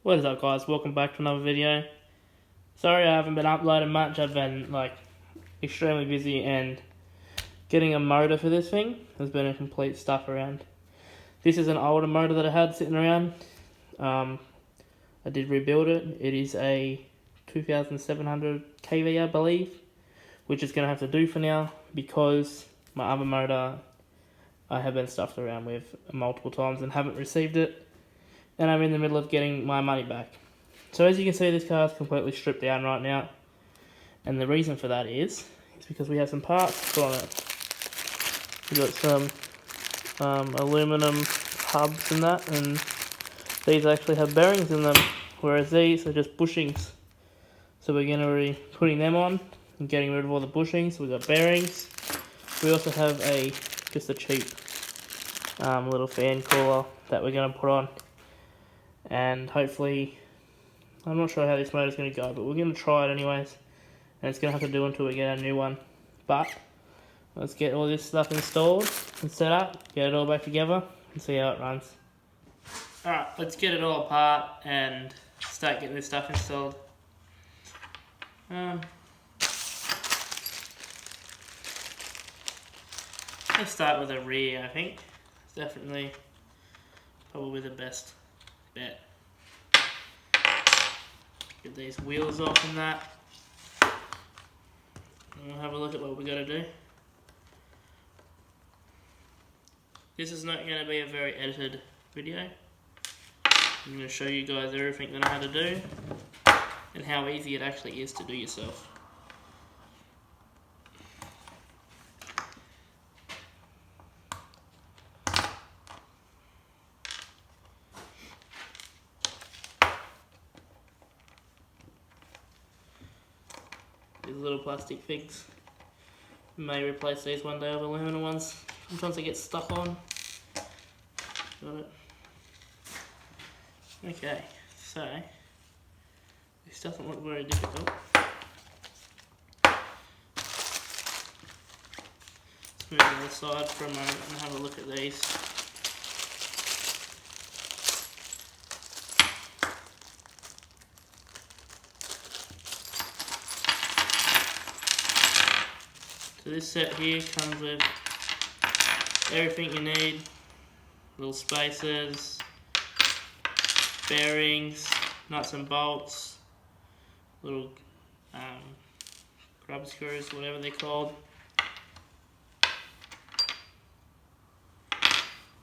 What is up, guys? Welcome back to another video. Sorry I haven't been uploading much. I've been extremely busy, and getting a motor for this thing has been a complete stuff around. This is an older motor that I had sitting around. I did rebuild it. It is a 2700 kV, I believe, which is going to have to do for now because my other motor I have been stuffed around with multiple times and haven't received it. And I'm in the middle of getting my money back. So as you can see, this car is completely stripped down right now. And the reason for that is because we have some parts put on it. We've got some aluminum hubs and that, and these actually have bearings in them, whereas these are just bushings. So we're going to be putting them on and getting rid of all the bushings. So we've got bearings. We also have just a cheap little fan cooler that we're going to put on. And hopefully, I'm not sure how this motor is going to go, but we're going to try it anyways. And it's going to have to do until we get a new one. But let's get all this stuff installed and set up, get it all back together, and see how it runs. Alright, let's get it all apart and start getting this stuff installed. Let's start with the rear, I think. It's definitely probably the best bet. Get these wheels off and that. And we'll have a look at what we got to do. This is not going to be a very edited video. I'm going to show you guys everything that I had to do and how easy it actually is to do yourself. These little plastic things. May replace these one day with aluminum ones. Sometimes they get stuck on. Got it. Okay, so this doesn't look very difficult. Let's move to the side for a moment and have a look at these. So this set here comes with everything you need, little spacers, bearings, nuts and bolts, little grub screws, whatever they're called.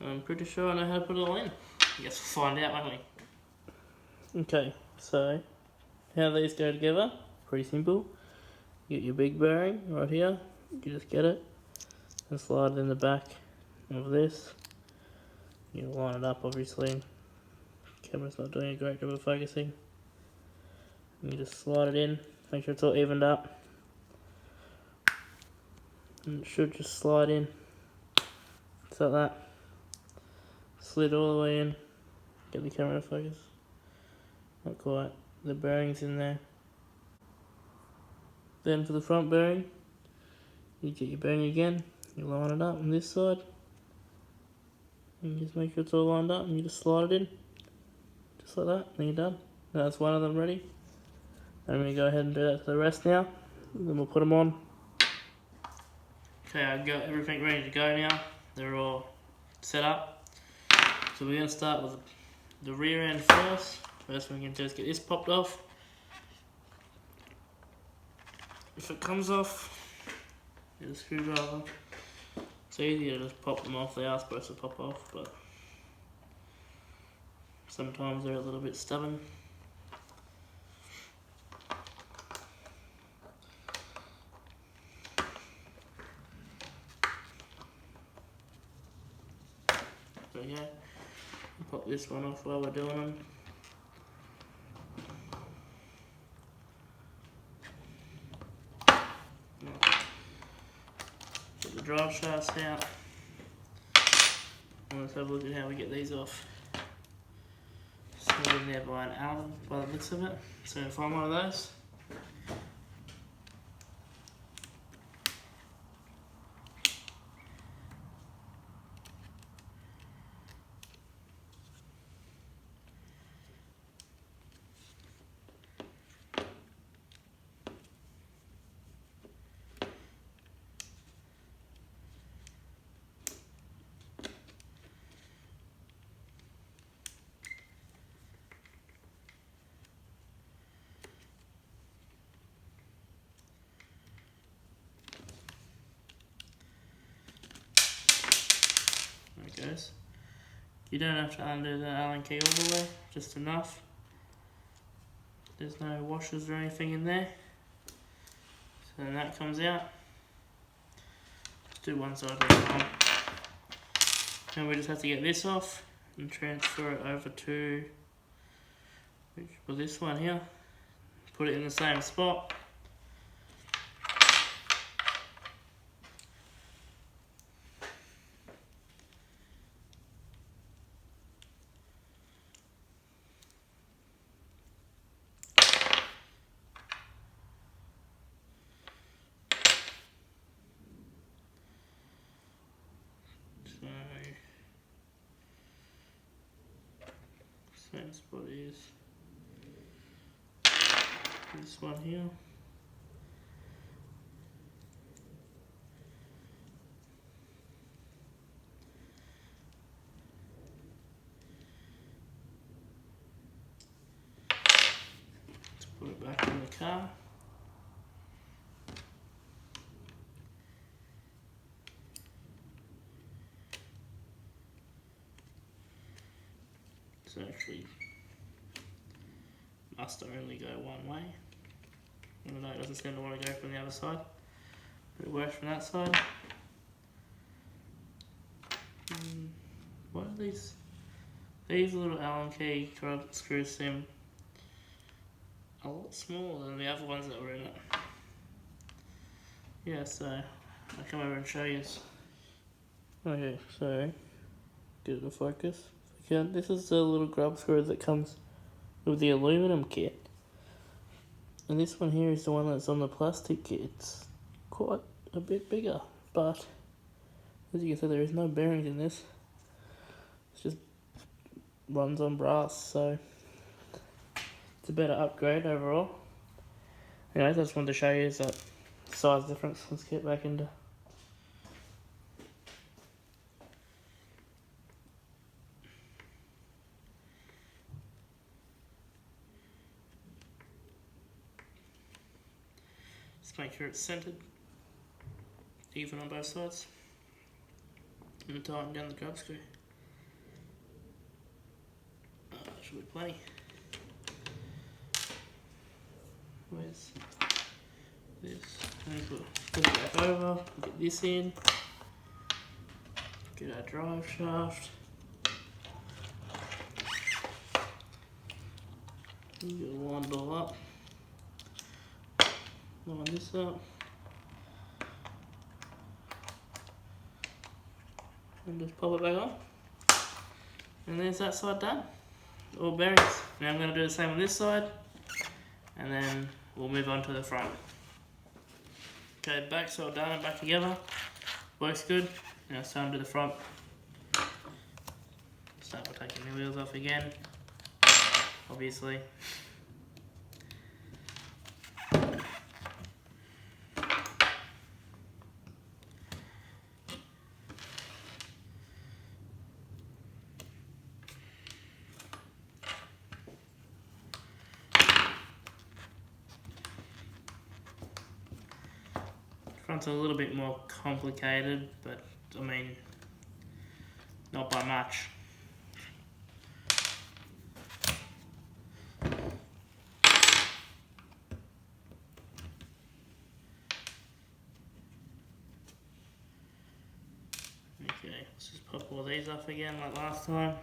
I'm pretty sure I know how to put it all in. I guess we'll find out, won't we? Okay, so how these go together, pretty simple. You get your big bearing right here. You just get it and slide it in the back of this. You line it up, obviously. Camera's not doing a great job of focusing. You just slide it in, make sure it's all evened up. And it should just slide in. Just like that. Slid all the way in. Get the camera to focus. Not quite. The bearing's in there. Then for the front bearing, you get your bearing again, you line it up on this side, and you just make sure it's all lined up, and you just slide it in, just like that, and you're done. Now that's one of them ready. I'm going to go ahead and do that to the rest now, and then we'll put them on. Okay, I've got everything ready to go now. They're all set up. So we're going to start with the rear end first. First thing we can do is get this popped off. If it comes off, get a screwdriver. It's easy to just pop them off. They are supposed to pop off, but sometimes they're a little bit stubborn. There we go. Pop this one off while we're doing them. Get the drive shafts out. And let's have a look at how we get these off. Slid in there by an Allen by the looks of it. So find one of those. You don't have to undo the Allen key all the way, just enough. There's no washers or anything in there. So then that comes out. Just do one side at a time. And we just have to get this off and transfer it over to this one here. Put it in the same spot. Same spot is this one here. Let's put it back in the car. It's actually must only go one way. Even though it doesn't seem to want to go from the other side, but it works from that side. What are these? These little Allen key screws seem a lot smaller than the other ones that were in it. Yeah, so I'll come over and show you. Okay, so get it to focus. Yeah, this is the little grub screw that comes with the aluminum kit. And this one here is the one that's on the plastic kit. It's quite a bit bigger, but as you can see there is no bearings in this. It just runs on brass, so it's a better upgrade overall. Anyways, I just wanted to show you that size difference. Let's get back into just make sure it's centered, even on both sides, and tighten down the grub screw. Should be plenty. Where's this? Put it back over, get this in, get our drive shaft. Get it lined all up. Line this up. And just pop it back on. And there's that side done. All bearings. Now I'm going to do the same on this side. And then we'll move on to the front. Okay, back's all done and back together. Works good. Now it's time to do the front. Start by taking the wheels off again. Obviously. Front's a little bit more complicated, but I mean, not by much. Okay, let's just pop all these off again like last time.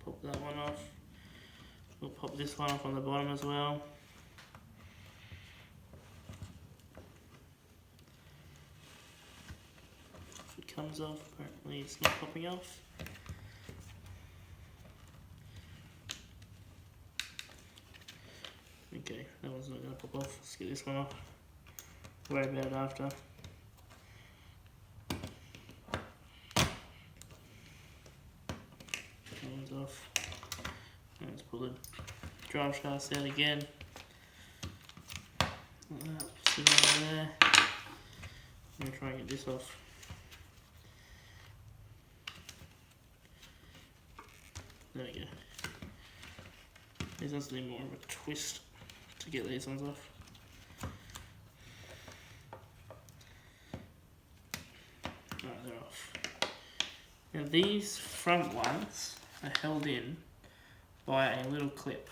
Pop that one off. We'll pop this one off on the bottom as well. If it comes off, apparently it's not popping off. Okay, that one's not going to pop off. Let's get this one off. Worry about it after. That one's off. And let's pull the drive shafts out again. Like that. Sit over there. I'm going to try and get this off. There we go. These ones need more of a twist to get these ones off. Now these front ones are held in by a little clip.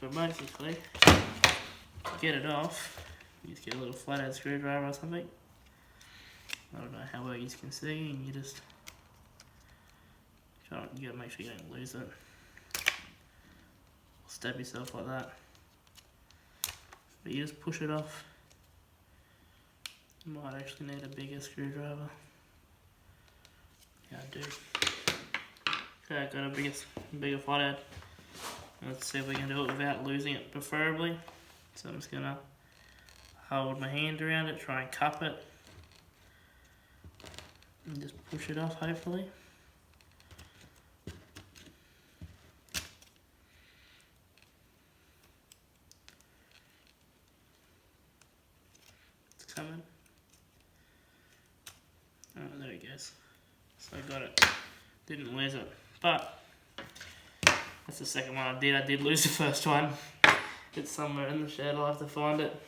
So basically, to get it off, you just get a little flathead screwdriver or something. I don't know how well you can see, and you just you gotta make sure you don't lose it. Stab yourself like that. But you just push it off. You might actually need a bigger screwdriver. Yeah, I do. Okay, I've got a bigger flathead. Let's see if we can do it without losing it, preferably. So I'm just gonna hold my hand around it, try and cup it, and just push it off, hopefully. It's coming. Oh, there it goes. So I got it. Didn't lose it, but that's the second one I did. I did lose the first one. It's somewhere in the shed, I'll have to find it.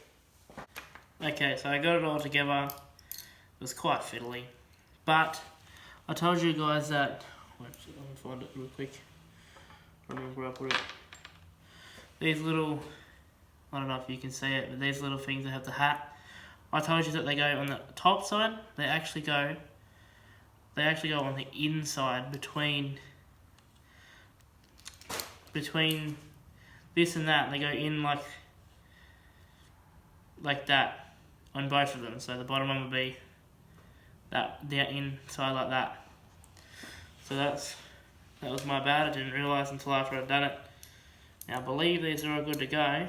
Okay, so I got it all together. It was quite fiddly, but I told you guys that, let me find it real quick. I remember where I put it. These little, I don't know if you can see it, but these little things that have the hat, I told you that they go on the top side. They actually go on the inside between this and that. They go in like that on both of them. So the bottom one would be that inside like that. So that was my bad. I didn't realise until after I'd done it. Now I believe these are all good to go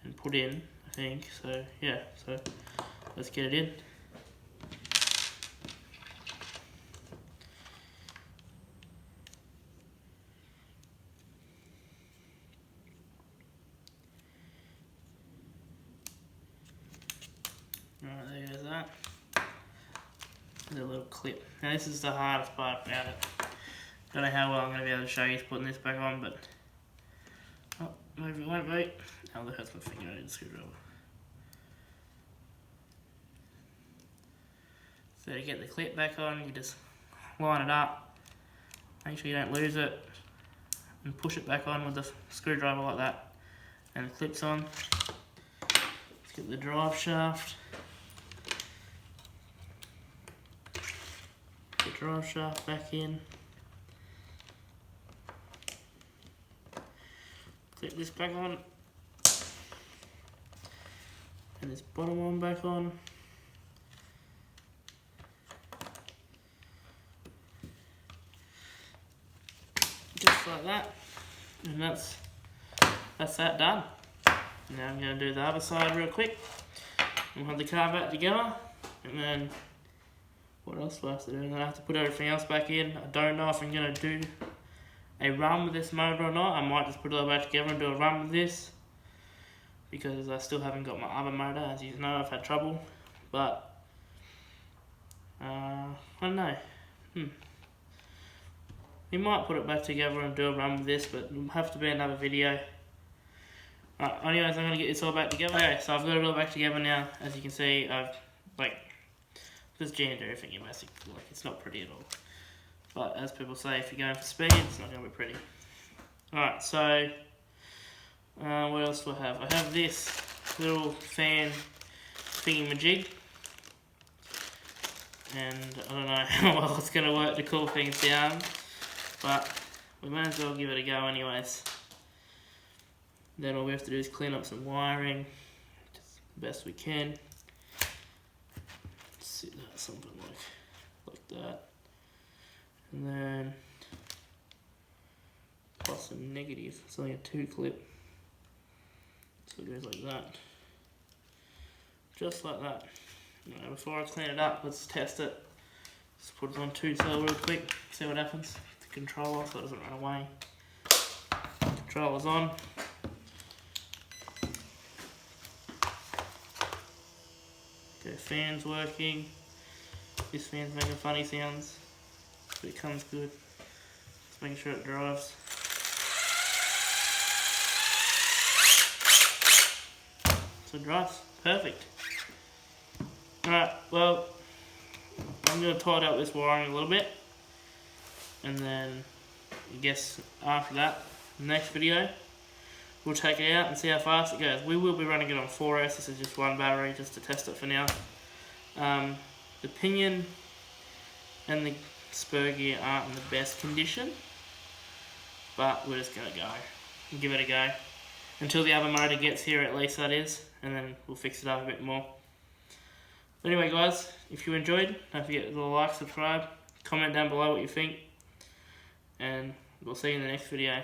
and put in, I think. So yeah, so let's get it in. Alright, there goes that. There's a little clip. Now this is the hardest part about it. Don't know how well I'm going to be able to show you putting this back on, but... Oh, maybe it won't be. Oh, that hurts my finger, I need a screwdriver. So to get the clip back on, you just line it up. Make sure you don't lose it. And push it back on with the screwdriver like that. And the clip's on. Let's get the drive shaft. The drive shaft back in. Clip this back on. And this bottom one back on. Just like that. And that's that done. Now I'm going to do the other side real quick. We'll have the car back together. And then what else do I have to do? And then I have to put everything else back in. I don't know if I'm going to do a run with this motor or not. I might just put it all back together and do a run with this, because I still haven't got my other motor. As you know, I've had trouble, but I don't know. We might put it back together and do a run with this, but it'll have to be another video. Alright, anyways, I'm going to get this all back together. Okay, so I've got it all back together now. As you can see, I've just jammed everything in, basically. It's not pretty at all. But as people say, if you're going for speed, it's not going to be pretty. Alright, so what else do I have? I have this little fan thingy-majig. And I don't know how well it's going to work to cool things down, but we might as well give it a go anyways. Then all we have to do is clean up some wiring, just the best we can. Sit that something like that. And then plus and negative. It's only a 2 clip. So it goes like that. Just like that. Now, before I clean it up, let's test it. Just put it on 2 cell real quick, see what happens. The controller so it doesn't run away. Controller's on. Okay, fan's working. This fan's making funny sounds, but it comes good. Just making sure it drives. So it drives, perfect. Alright, well, I'm going to tidy up this wiring a little bit, and then I guess after that, next video, we'll take it out and see how fast it goes. We will be running it on 4S, this is just one battery just to test it for now. The pinion and the spur gear aren't in the best condition, but we're just going to go and give it a go. Until the other motor gets here, at least that is, and then we'll fix it up a bit more. But anyway guys, if you enjoyed, don't forget to like, subscribe, comment down below what you think, and we'll see you in the next video.